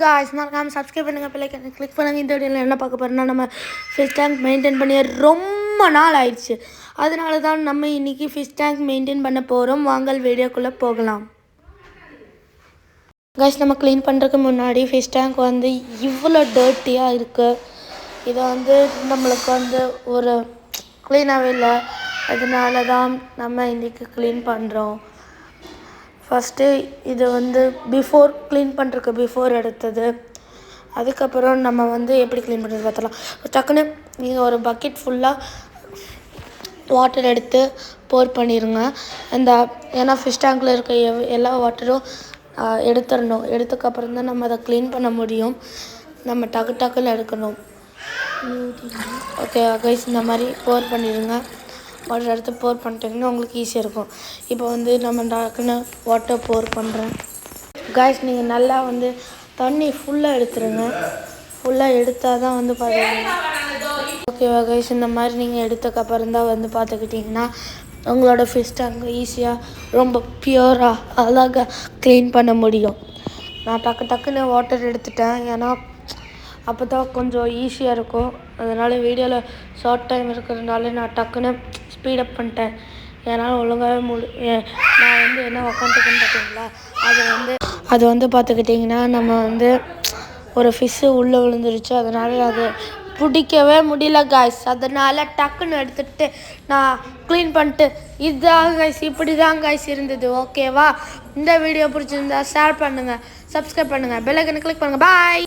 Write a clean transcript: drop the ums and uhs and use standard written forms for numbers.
Guys மறக்காம subscribe பண்ணுங்கள், பெல்லைக்கான கிளிக் பண்ணுங்கள். இந்த வீடியோவில் என்ன பார்க்க போகிறோம்னா, நம்ம ஃபிஷ் டேங்க் மெயின்டைன் பண்ணி ரொம்ப நாள் ஆயிடுச்சு. அதனால தான் நம்ம இன்றைக்கி ஃபிஷ் டேங்க் மெயின்டைன் பண்ண போகிறோம். வாங்கல் வீடியோக்குள்ளே போகலாம். காய்ஸ், நம்ம க்ளீன் பண்ணுறதுக்கு முன்னாடி ஃபிஷ் டேங்க் வந்து இவ்வளோ டர்ட்டியாக இருக்குது. இதை வந்து நம்மளுக்கு வந்து ஒரு க்ளீனாகவே இல்லை. அதனால தான் நம்ம இன்றைக்கி க்ளீன் பண்ணுறோம். ஃபஸ்ட்டு இது வந்து க்ளீன் பண்ணுறதுக்கு பிஃபோர் எடுத்தது. அதுக்கப்புறம் நம்ம வந்து எப்படி க்ளீன் பண்ணுறது பார்த்தலாம். டக்குன்னு நீங்கள் ஒரு பக்கெட் ஃபுல்லாக வாட்டர் எடுத்து போர் பண்ணிடுங்க. ஏன்னா ஃபிஷ் டேங்கில் இருக்க எல்லா வாட்டரும் எடுத்துடணும். எடுத்ததுக்கப்புறம் தான் நம்ம அதை க்ளீன் பண்ண முடியும். நம்ம டக்குன்னு எடுக்கணும். ஓகே கைஸ், இந்த மாதிரி போர் பண்ணிடுங்க. வாட்டர் எடுத்து போர் பண்ணிட்டீங்கன்னா உங்களுக்கு ஈஸியாக இருக்கும். இப்போ வந்து நம்ம டக்குன்னு வாட்டர் போர் பண்ணுறேன். காய்ஸ், நீங்கள் நல்லா வந்து தண்ணி ஃபுல்லாக எடுத்துருங்க. ஃபுல்லாக எடுத்தால் தான் வந்து பார்த்துக்கிட்டீங்க. ஓகேவா கைஸ், இந்த மாதிரி நீங்கள் எடுத்ததுக்கப்புறம் தான் வந்து பார்த்துக்கிட்டிங்கன்னா உங்களோட ஃபிஷ் டேங்க் ஈஸியாக ரொம்ப பியூராக அழகாக க்ளீன் பண்ண முடியும். நான் டக்குன்னு வாட்டர் எடுத்துட்டேன். ஏன்னா அப்போ தான் கொஞ்சம் ஈஸியாக இருக்கும். அதனால் வீடியோவில் ஷார்ட் டைம் இருக்கிறதுனால நான் டக்குன்னு ஸ்பீடப் பண்ணிட்டேன். ஏன்னால் ஒழுங்காகவே நான் வந்து என்ன உக்காந்துக்குன்னு பார்த்தீங்களா, அது வந்து பார்த்துக்கிட்டிங்கன்னா நம்ம வந்து ஒரு ஃபிஷ்ஷு உள்ளே விழுந்துருச்சு. அதனால் அது பிடிக்கவே முடியல காய்ஸ். அதனால் டக்குன்னு எடுத்துகிட்டு நான் க்ளீன் பண்ணிட்டு இதுதான் காய்ஸ், இப்படி தான் காய்ஸ் இருந்தது. ஓகேவா? இந்த வீடியோ பிடிச்சிருந்தா ஷேர் பண்ணுங்கள், சப்ஸ்கிரைப் பண்ணுங்கள், பெல் ஐக்கனை கிளிக் பண்ணுங்கள். பாய்.